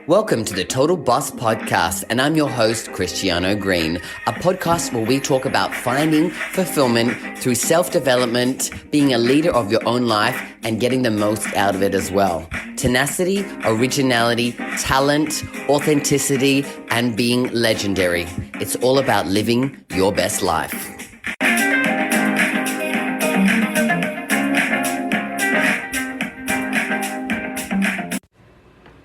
Welcome to the Total Boss Podcast, and I'm your host, Christiano Green, a podcast where we talk about finding fulfillment through self-development, being a leader of your own life, and getting the most out of it as well. Tenacity, originality, talent, authenticity, and being legendary. It's all about living your best life.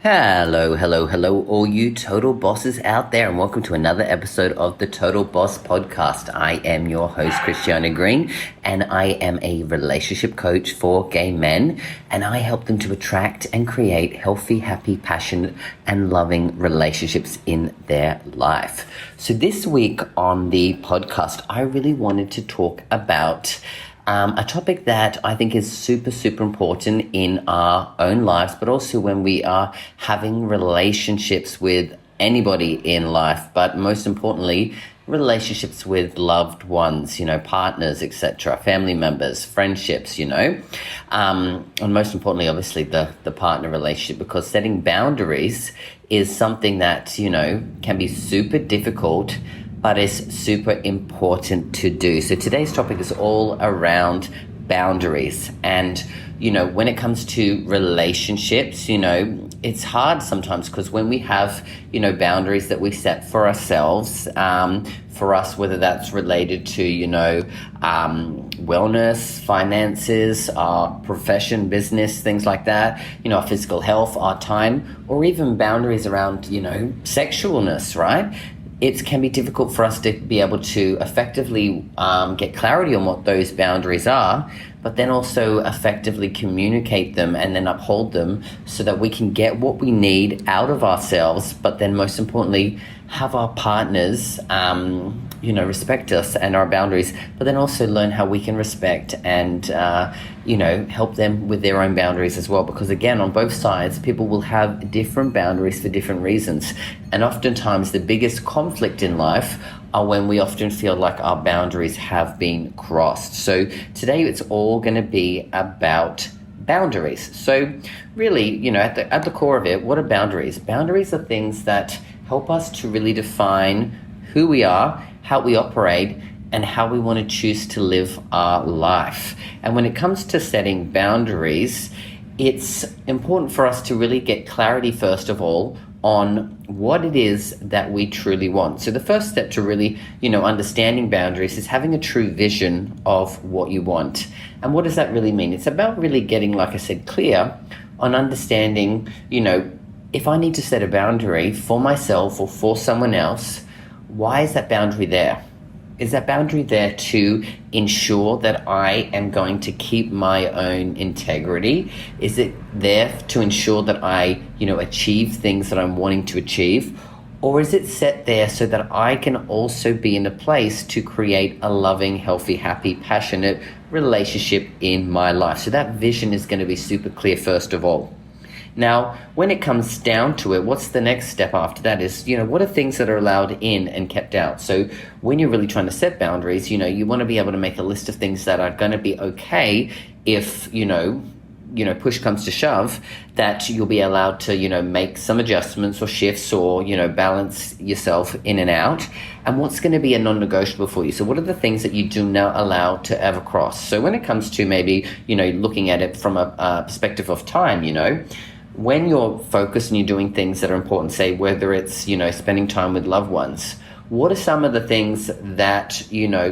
Hello, all you total bosses out there, and welcome to another episode of the Total Boss Podcast. I am your host, Christiano Green, and I am a relationship coach for gay men, and I help them to attract and create healthy, happy, passionate, and loving relationships in their life. So this week on the podcast, I really wanted to talk about a topic that I think is super important in our own lives, but also when we are having relationships with anybody in life, but most importantly, relationships with loved ones, partners, etc., family members, friendships, and most importantly, obviously, the partner relationship, because setting boundaries is something that, can be super difficult, but it's super important to do. So today's topic is all around boundaries. And, when it comes to relationships, it's hard sometimes because when we have, boundaries that we set for ourselves, for us, whether that's related to, wellness, finances, our profession, business, things like that, our physical health, our time, or even boundaries around, sexualness, right? It can be difficult for us to be able to effectively get clarity on what those boundaries are, but then also effectively communicate them and then uphold them so that we can get what we need out of ourselves, but then most importantly, have our partners, respect us and our boundaries, but then also learn how we can respect and, help them with their own boundaries as well. Because again, on both sides, people will have different boundaries for different reasons. And oftentimes the biggest conflict in life are when we often feel like our boundaries have been crossed. So today it's all going to be about boundaries. So really, at the core of it, what are boundaries? Boundaries are things that help us to really define who we are, how we operate, and how we want to choose to live our life. And when it comes to setting boundaries, it's important for us to really get clarity, first of all, on what it is that we truly want. So the first step to really, understanding boundaries is having a true vision of what you want. And what does that really mean? It's about really getting, like I said, clear on understanding, if I need to set a boundary for myself or for someone else, why is that boundary there? Is that boundary there to ensure that I am going to keep my own integrity? Is it there to ensure that I, achieve things that I'm wanting to achieve? Or is it set there so that I can also be in a place to create a loving, healthy, happy, passionate relationship in my life? So that vision is going to be super clear, first of all. Now, when it comes down to it, what's the next step after that is, what are things that are allowed in and kept out? So when you're really trying to set boundaries, you want to be able to make a list of things that are going to be okay if, push comes to shove, that you'll be allowed to, make some adjustments or shifts or, balance yourself in and out. And what's going to be a non-negotiable for you? So what are the things that you do not allow to ever cross? So when it comes to maybe, looking at it from a perspective of time, when you're focused and you're doing things that are important, say whether it's, spending time with loved ones, what are some of the things that,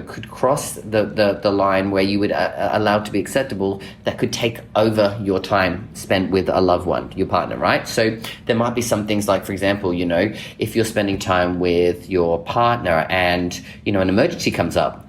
could cross the line where you would allow to be acceptable that could take over your time spent with a loved one, your partner, right? So there might be some things like, for example, if you're spending time with your partner and, an emergency comes up,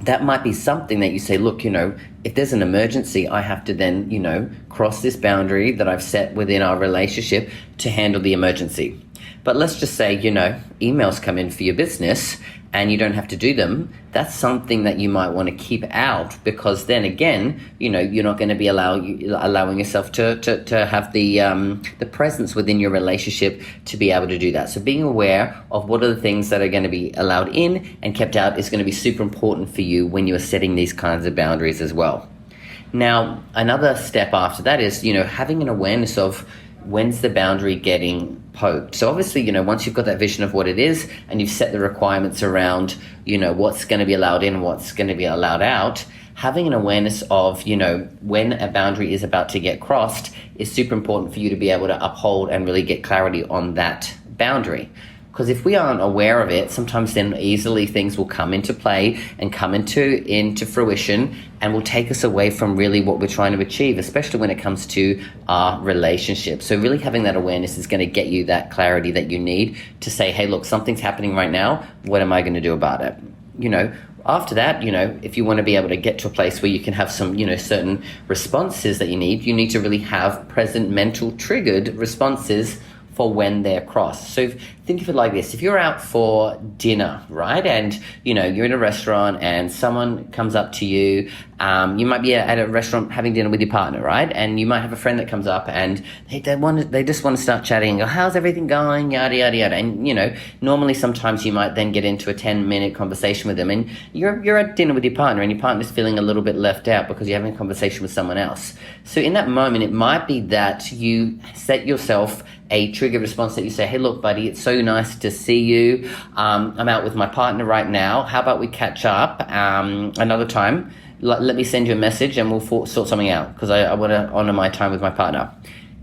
that might be something that you say, look, if there's an emergency, I have to then, cross this boundary that I've set within our relationship to handle the emergency. But let's just say, emails come in for your business and you don't have to do them. That's something that you might want to keep out, because then again, you're not going to be allowing yourself to have the presence within your relationship to be able to do that. So being aware of what are the things that are going to be allowed in and kept out is going to be super important for you when you are setting these kinds of boundaries as well. Now, another step after that is, having an awareness of when's the boundary getting poked. So obviously, once you've got that vision of what it is and you've set the requirements around, what's going to be allowed in, what's going to be allowed out, having an awareness of, when a boundary is about to get crossed is super important for you to be able to uphold and really get clarity on that boundary. Because if we aren't aware of it, sometimes then easily things will come into play and come into fruition and will take us away from really what we're trying to achieve, especially when it comes to our relationship. So really having that awareness is going to get you that clarity that you need to say, hey, look, something's happening right now. What am I going to do about it? After that, if you want to be able to get to a place where you can have some, certain responses that you need to really have present mental triggered responses for when they're crossed. So think of it like this. If you're out for dinner, right, and you're in a restaurant and someone comes up to you, you might be at a restaurant having dinner with your partner, right, and you might have a friend that comes up and they just want to start chatting and go, how's everything going, yada yada yada. And normally sometimes you might then get into a 10-minute conversation with them, and you're at dinner with your partner and your partner's feeling a little bit left out because you're having a conversation with someone else. So in that moment, it might be that you set yourself a trigger response that you say, hey, look, buddy, it's so nice to see you. I'm out with my partner right now. How about we catch up another time? Let me send you a message and we'll sort something out because I want to honor my time with my partner.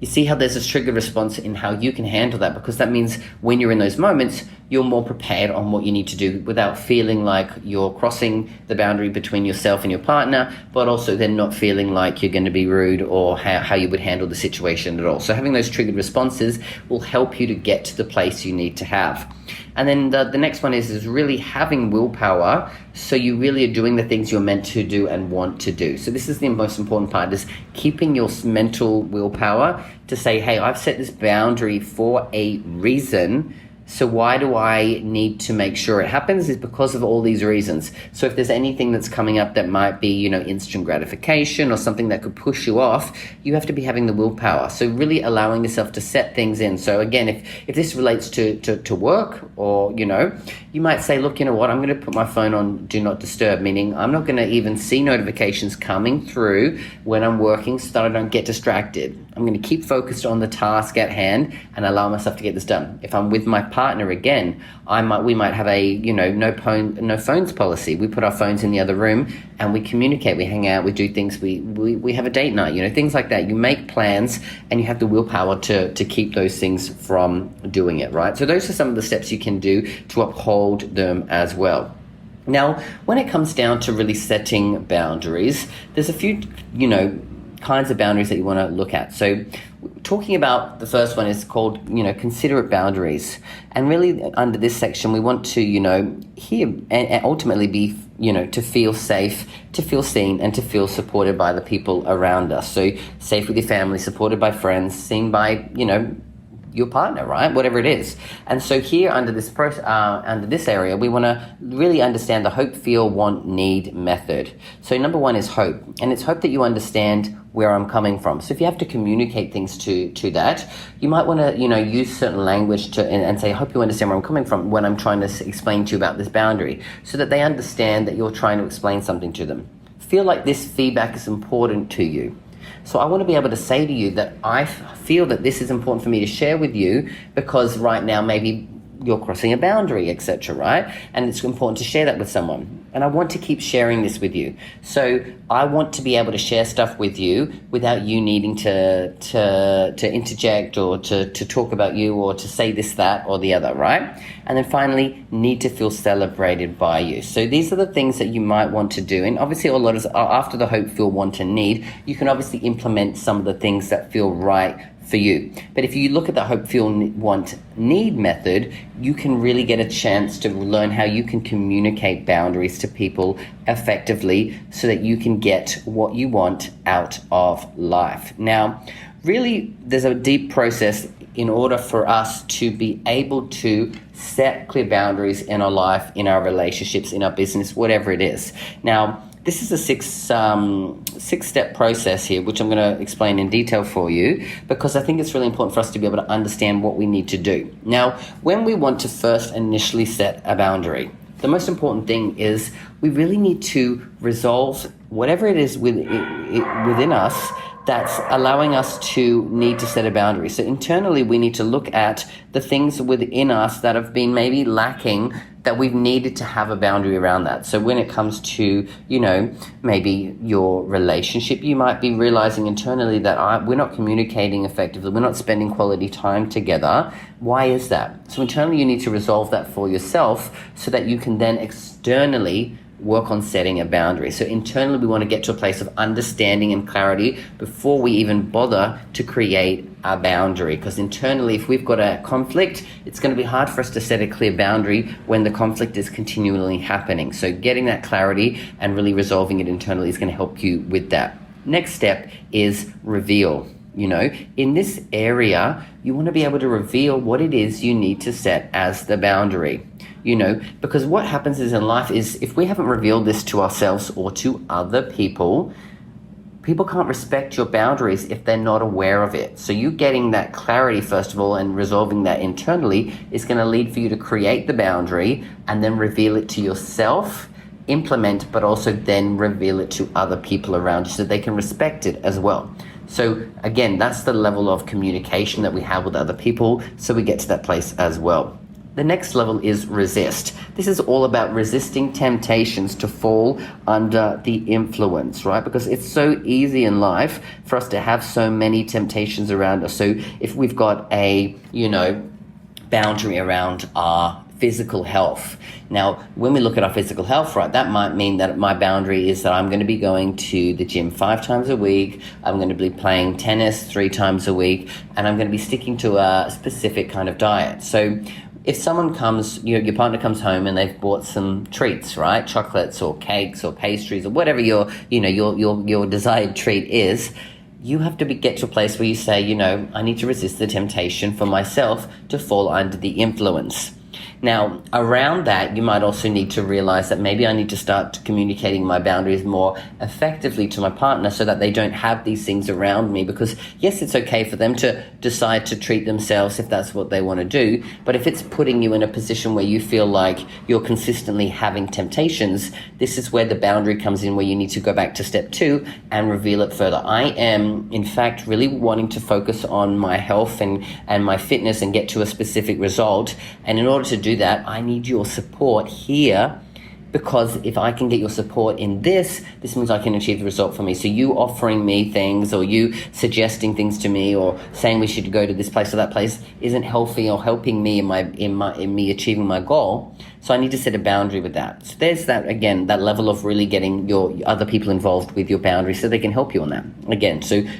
You see how there's this trigger response in how you can handle that, because that means when you're in those moments, you're more prepared on what you need to do without feeling like you're crossing the boundary between yourself and your partner, but also then not feeling like you're going to be rude or how you would handle the situation at all. So having those triggered responses will help you to get to the place you need to have. And then the next one is really having willpower, so you really are doing the things you're meant to do and want to do. So this is the most important part, is keeping your mental willpower to say, hey, I've set this boundary for a reason. So why do I need to make sure it happens? Is because of all these reasons. So if there's anything that's coming up that might be, instant gratification or something that could push you off, you have to be having the willpower. So really allowing yourself to set things in. So again, if this relates to work, or, you might say, look, you know what, I'm going to put my phone on do not disturb, meaning I'm not going to even see notifications coming through when I'm working so that I don't get distracted. I'm going to keep focused on the task at hand and allow myself to get this done. If I'm with my partner again, we might have a no phones policy. We put our phones in the other room and we communicate, we hang out, we do things, we have a date night, things like that. You make plans and you have the willpower to keep those things from doing it, right? So those are some of the steps you can do to uphold them as well. Now, when it comes down to really setting boundaries, there's a few, kinds of boundaries that you want to look at. So talking about the first one is called, considerate boundaries. And really under this section, we want to, hear and ultimately be, to feel safe, to feel seen, and to feel supported by the people around us. So safe with your family, supported by friends, seen by, your partner, right? Whatever it is. And so here under this area, we want to really understand the hope, feel, want, need method. So number one is hope, and it's hope that you understand where I'm coming from. So if you have to communicate things to that, you might want to, use certain language and say, I hope you understand where I'm coming from when I'm trying to explain to you about this boundary, so that they understand that you're trying to explain something to them. Feel like this feedback is important to you. So I want to be able to say to you that I feel that this is important for me to share with you because right now maybe you're crossing a boundary, etc., right? And it's important to share that with someone. And I want to keep sharing this with you. So I want to be able to share stuff with you without you needing to interject or to talk about you or to say this, that, or the other, right? And then finally, need to feel celebrated by you. So these are the things that you might want to do. And obviously, a lot of after the hope, feel, want, and need, you can obviously implement some of the things that feel right for you. But if you look at the hope, feel, want, need method, you can really get a chance to learn how you can communicate boundaries to people effectively so that you can get what you want out of life. Now, really, there's a deep process in order for us to be able to set clear boundaries in our life, in our relationships, in our business, whatever it is. Now, this is a six-step process here, which I'm going to explain in detail for you, because I think it's really important for us to be able to understand what we need to do. Now, when we want to first initially set a boundary, the most important thing is we really need to resolve whatever it is within us that's allowing us to need to set a boundary. So internally, we need to look at the things within us that have been maybe lacking, that we've needed to have a boundary around that. So when it comes to, maybe your relationship, you might be realizing internally that we're not communicating effectively. We're not spending quality time together. Why is that? So internally, you need to resolve that for yourself so that you can then externally work on setting a boundary. So internally, we want to get to a place of understanding and clarity before we even bother to create a boundary. Because internally, if we've got a conflict, it's going to be hard for us to set a clear boundary when the conflict is continually happening. So getting that clarity and really resolving it internally is going to help you with that. Next step is reveal. In this area, you want to be able to reveal what it is you need to set as the boundary. Because what happens is in life is if we haven't revealed this to ourselves or to other people can't respect your boundaries if they're not aware of it. So you getting that clarity, first of all, and resolving that internally is going to lead for you to create the boundary and then reveal it to yourself, implement, but also then reveal it to other people around you so they can respect it as well. So again, that's the level of communication that we have with other people, so we get to that place as well. The next level is resist. This is all about resisting temptations to fall under the influence, right? Because it's so easy in life for us to have so many temptations around us. So if we've got a, boundary around our physical health. Now, when we look at our physical health, right, that might mean that my boundary is that I'm going to be going to the gym 5 times a week, I'm going to be playing tennis 3 times a week, and I'm going to be sticking to a specific kind of diet. So if someone comes, your partner comes home and they've bought some treats, right? Chocolates or cakes or pastries or whatever your desired treat is, you have to get to a place where you say, I need to resist the temptation for myself to fall under the influence. Now, around that, you might also need to realize that maybe I need to start communicating my boundaries more effectively to my partner so that they don't have these things around me. Because yes, it's okay for them to decide to treat themselves if that's what they want to do. But if it's putting you in a position where you feel like you're consistently having temptations, this is where the boundary comes in, where you need to go back to step 2 and reveal it further. I am, in fact, really wanting to focus on my health and my fitness and get to a specific result. And in order to do that, I need your support here, because if I can get your support in this means I can achieve the result for me. So you offering me things, or you suggesting things to me, or saying we should go to this place or that place isn't healthy or helping me in me achieving my goal. So I need to set a boundary with that. So there's that, again, that level of really getting your other people involved with your boundaries so they can help you on that.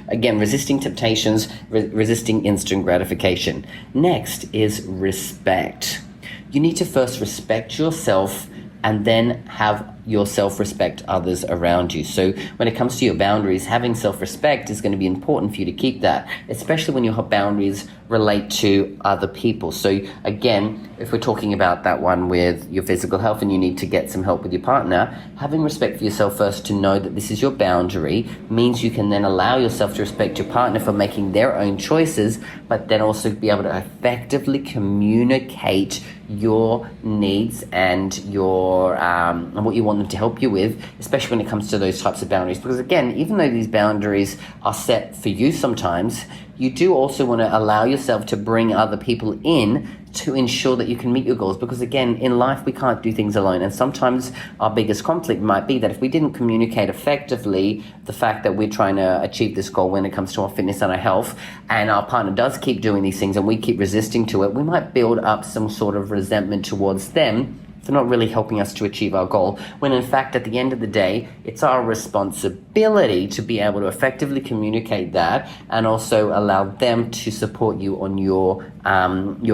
Again, resisting temptations, resisting instant gratification. Next is respect. You need to first respect yourself and then have yourself respect others around you. So when it comes to your boundaries, having self-respect is going to be important for you to keep that, especially when your boundaries relate to other people. So again, if we're talking about that one with your physical health and you need to get some help with your partner, having respect for yourself first to know that this is your boundary means you can then allow yourself to respect your partner for making their own choices, but then also be able to effectively communicate your needs and your and what you want them to help you with, especially when it comes to those types of boundaries. Because again, even though these boundaries are set for you sometimes, you do also want to allow yourself to bring other people in to ensure that you can meet your goals. Because again, in life, we can't do things alone. And sometimes our biggest conflict might be that if we didn't communicate effectively the fact that we're trying to achieve this goal when it comes to our fitness and our health, and our partner does keep doing these things and we keep resisting to it, we might build up some sort of resentment towards them for not really helping us to achieve our goal, when in fact, at the end of the day, it's our responsibility to be able to effectively communicate that and also allow them to support you on your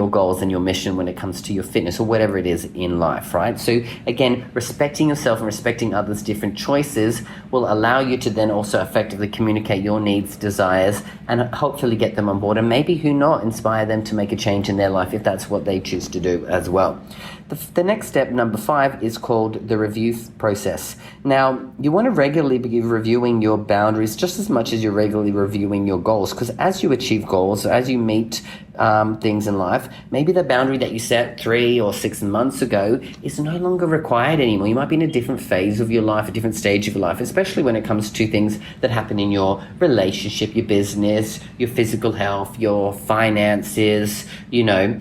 goals and your mission when it comes to your fitness or whatever it is in life, right? So again, respecting yourself and respecting others' different choices will allow you to then also effectively communicate your needs, desires, and hopefully get them on board, and maybe who not, inspire them to make a change in their life if that's what they choose to do as well. The next step, number 5, is called the review process. Now, you want to regularly be reviewing your boundaries just as much as you're regularly reviewing your goals, because as you achieve goals, as you meet things in life, maybe the boundary that you set 3 or 6 months ago is no longer required anymore. You might be in a different phase of your life, a different stage of your life, especially when it comes to things that happen in your relationship, your business, your physical health, your finances, your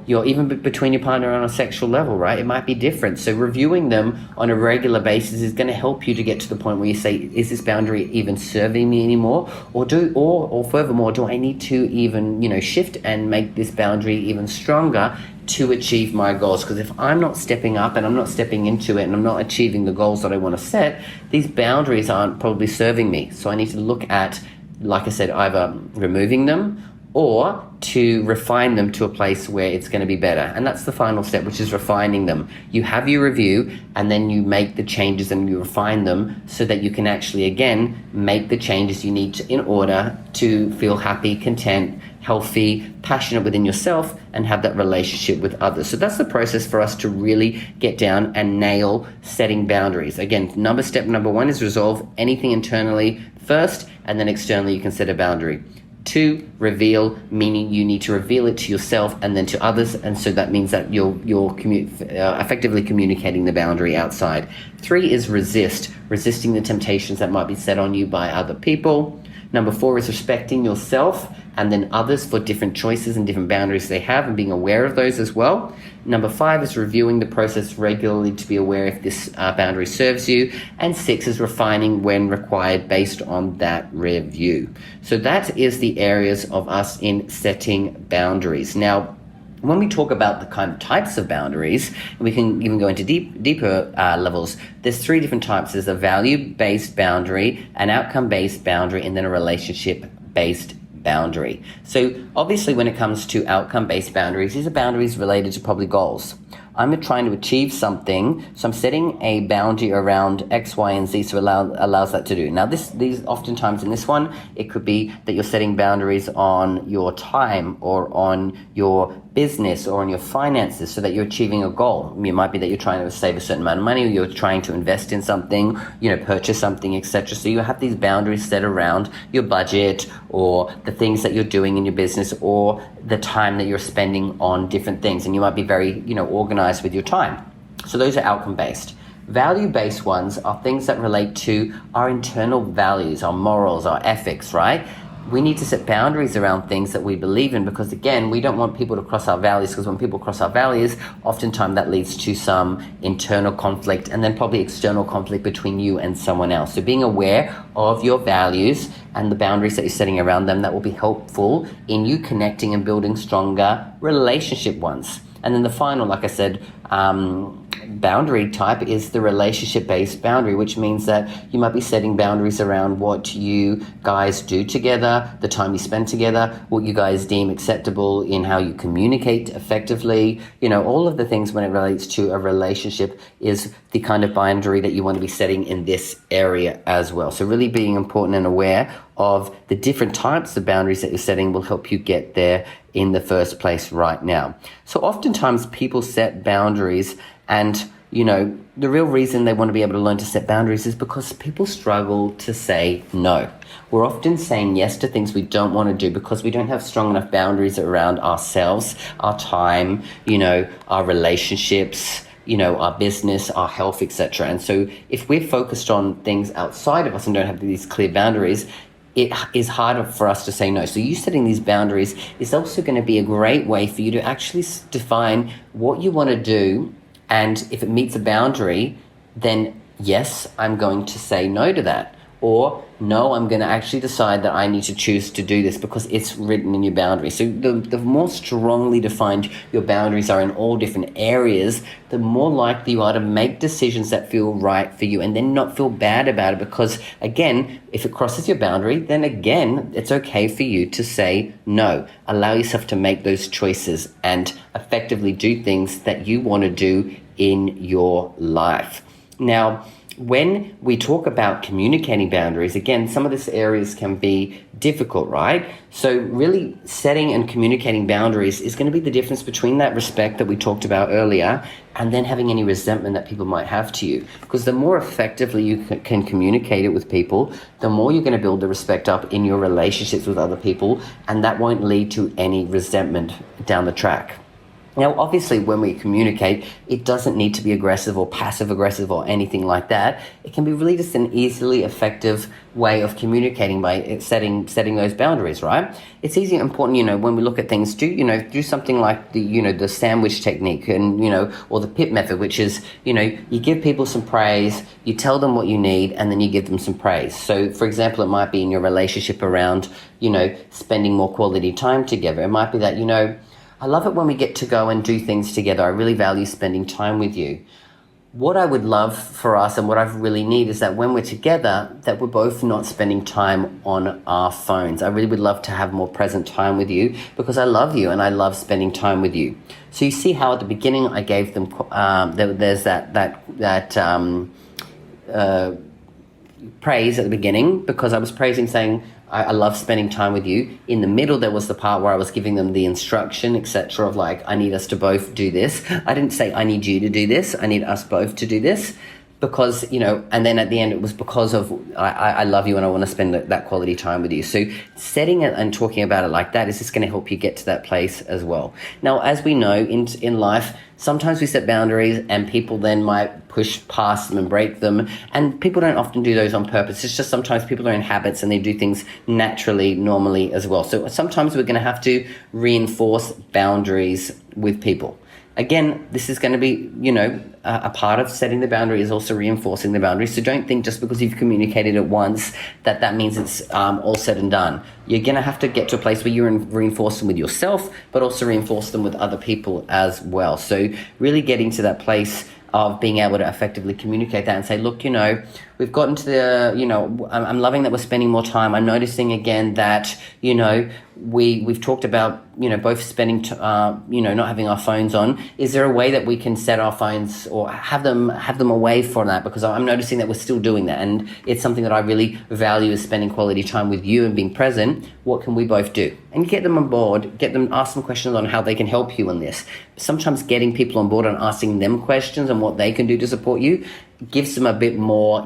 even between your partner on a sexual level, right? It might be different. So reviewing them on a regular basis is going to help you to get to the point where you say, is this boundary even serving me anymore? Or furthermore, do I need to even, shift and make this boundary even stronger to achieve my goals? Because if I'm not stepping up and I'm not stepping into it and I'm not achieving the goals that I want to set, these boundaries aren't probably serving me. So I need to look at, like I said, either removing them or to refine them to a place where it's going to be better. And that's the final step, which is refining them. You have your review and then you make the changes and you refine them so that you can actually, again, make the changes you need in order to feel happy, content, healthy, passionate within yourself and have that relationship with others. So that's the process for us to really get down and nail setting boundaries. Again, step number 1 is resolve anything internally first, and then externally you can set a boundary. 2, reveal, meaning you need to reveal it to yourself and then to others, and so that means that you're effectively communicating the boundary outside. 3 is resisting the temptations that might be set on you by other people. Number 4 is respecting yourself and then others for different choices and different boundaries they have and being aware of those as well. Number 5 is reviewing the process regularly to be aware if this boundary serves you. And 6 is refining when required based on that review. So that is the areas of us in setting boundaries. Now, when we talk about the kind of types of boundaries, we can even go into deeper levels. There's 3 different types. There's a value-based boundary, an outcome-based boundary, and then a relationship-based boundary. So obviously when it comes to outcome-based boundaries, these are boundaries related to probably goals. I'm trying to achieve something, so I'm setting a boundary around X, Y, and Z, so allows that to do. Now, these oftentimes in this one, it could be that you're setting boundaries on your time or on your business or on your finances so that you're achieving a goal. It might be that you're trying to save a certain amount of money, or you're trying to invest in something, purchase something, etc. So you have these boundaries set around your budget or the things that you're doing in your business or the time that you're spending on different things. And you might be very, organized with your time. So those are outcome-based. Value-based ones are things that relate to our internal values, our morals, our ethics, right? We need to set boundaries around things that we believe in because, again, we don't want people to cross our values, because when people cross our values, oftentimes that leads to some internal conflict and then probably external conflict between you and someone else. So being aware of your values and the boundaries that you're setting around them, that will be helpful in you connecting and building stronger relationship ones. And then the final, like I said, boundary type is the relationship-based boundary, which means that you might be setting boundaries around what you guys do together, the time you spend together, what you guys deem acceptable in how you communicate effectively. All of the things when it relates to a relationship is the kind of boundary that you want to be setting in this area as well. So really being important and aware of the different types of boundaries that you're setting will help you get there in the first place right now. So oftentimes people set boundaries and, the real reason they want to be able to learn to set boundaries is because people struggle to say no. We're often saying yes to things we don't want to do because we don't have strong enough boundaries around ourselves, our time, our relationships, our business, our health, etc. And so if we're focused on things outside of us and don't have these clear boundaries, it is harder for us to say no. So you setting these boundaries is also going to be a great way for you to actually define what you want to do. And if it meets a boundary, then yes, I'm going to say no to that. Or no, I'm going to actually decide that I need to choose to do this because it's written in your boundary. So the more strongly defined your boundaries are in all different areas, the more likely you are to make decisions that feel right for you and then not feel bad about it. Because again, if it crosses your boundary, then again, it's okay for you to say no. Allow yourself to make those choices and effectively do things that you want to do in your life. Now, when we talk about communicating boundaries, again, some of these areas can be difficult, right? So really setting and communicating boundaries is going to be the difference between that respect that we talked about earlier and then having any resentment that people might have to you. Because the more effectively you can communicate it with people, the more you're going to build the respect up in your relationships with other people, and that won't lead to any resentment down the track. Now, obviously, when we communicate, it doesn't need to be aggressive or passive-aggressive or anything like that. It can be really just an easily effective way of communicating by setting those boundaries, right? It's easy and important, when we look at things, do something like the sandwich technique and, or the PIP method, which is, you give people some praise, you tell them what you need, and then you give them some praise. So, for example, it might be in your relationship around, spending more quality time together. It might be that, I love it when we get to go and do things together. I really value spending time with you. What I would love for us and what I really need is that when we're together, that we're both not spending time on our phones. I really would love to have more present time with you because I love you and I love spending time with you. So you see how at the beginning I gave them, there's that praise at the beginning because I was praising, saying, I love spending time with you. In the middle, there was the part where I was giving them the instruction, etc., of like, I need us to both do this. I didn't say, I need you to do this. I need us both to do this. Because, and then at the end, it was because of, I love you and I want to spend that quality time with you. So setting it and talking about it like that is just going to help you get to that place as well. Now, as we know, in life, sometimes we set boundaries and people then might push past them and break them. And people don't often do those on purpose. It's just sometimes people are in habits and they do things naturally, normally as well. So sometimes we're going to have to reinforce boundaries with people. Again, this is going to be, a part of setting the boundary is also reinforcing the boundary. So don't think just because you've communicated it once that means it's all said and done. You're going to have to get to a place where you reinforce them with yourself, but also reinforce them with other people as well. So really getting to that place of being able to effectively communicate that and say, look, we've gotten to the, I'm loving that we're spending more time. I'm noticing again that, we've talked about, both spending, not having our phones on. Is there a way that we can set our phones or have them away from that? Because I'm noticing that we're still doing that. And it's something that I really value is spending quality time with you and being present. What can we both do? And get them on board, ask them questions on how they can help you in this. Sometimes getting people on board and asking them questions on what they can do to support you gives them a bit more,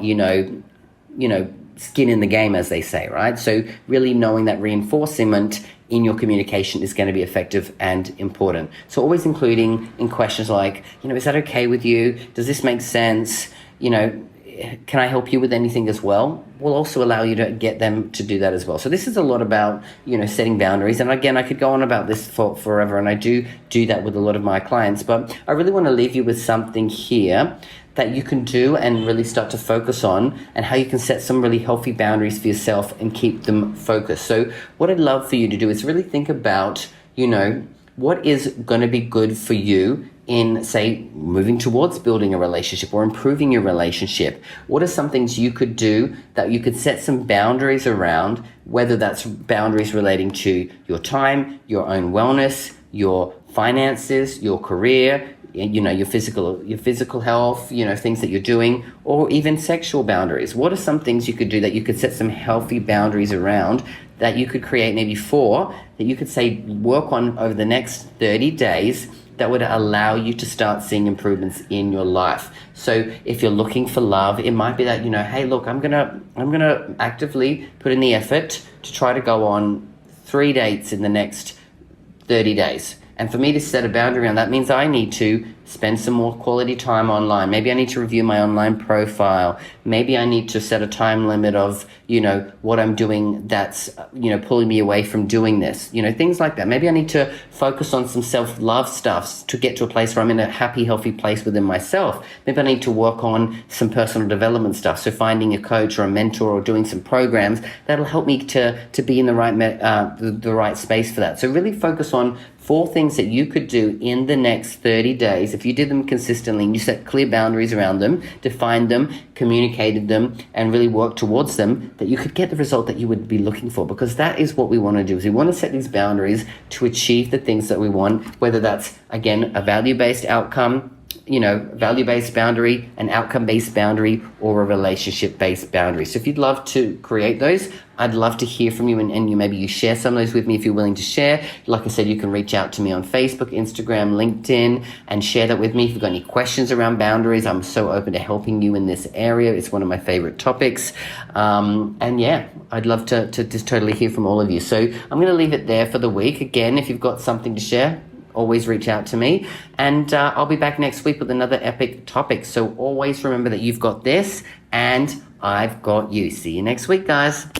skin in the game, as they say, right? So really knowing that reinforcement in your communication is going to be effective and important. So always including in questions like, is that okay with you? Does this make sense? Can I help you with anything as well? Will also allow you to get them to do that as well. So this is a lot about, setting boundaries. And again, I could go on about this for forever, and I do that with a lot of my clients. But I really want to leave you with something here that you can do and really start to focus on, and how you can set some really healthy boundaries for yourself and keep them focused. So what I'd love for you to do is really think about, what is going to be good for you in, say, moving towards building a relationship or improving your relationship. What are some things you could do that you could set some boundaries around, whether that's boundaries relating to your time, your own wellness, your finances, your career, your physical health, things that you're doing, or even sexual boundaries. What are some things you could do that you could set some healthy boundaries around, that you could create maybe 4, that you could say work on over the next 30 days that would allow you to start seeing improvements in your life? So if you're looking for love, it might be that, hey, look, I'm gonna actively put in the effort to try to go on 3 dates in the next 30 days. And for me to set a boundary around that means I need to spend some more quality time online. Maybe I need to review my online profile. Maybe I need to set a time limit of, what I'm doing that's, pulling me away from doing this, things like that. Maybe I need to focus on some self-love stuff to get to a place where I'm in a happy, healthy place within myself. Maybe I need to work on some personal development stuff. So finding a coach or a mentor or doing some programs that'll help me to be in the right space for that. So really focus on 4 things that you could do in the next 30 days. If you did them consistently and you set clear boundaries around them, defined them, communicated them, and really worked towards them, that you could get the result that you would be looking for. Because that is what we want to do, is we want to set these boundaries to achieve the things that we want, whether that's, again, a value-based outcome, value-based boundary, an outcome-based boundary, or a relationship-based boundary. So if you'd love to create those, I'd love to hear from you, and maybe you share some of those with me if you're willing to share. Like I said, you can reach out to me on Facebook, Instagram, LinkedIn, and share that with me. If you've got any questions around boundaries, I'm so open to helping you in this area. It's one of my favorite topics. I'd love to just totally hear from all of you. So I'm going to leave it there for the week. Again, if you've got something to share, always reach out to me, and I'll be back next week with another epic topic. So always remember that you've got this and I've got you. See you next week, guys.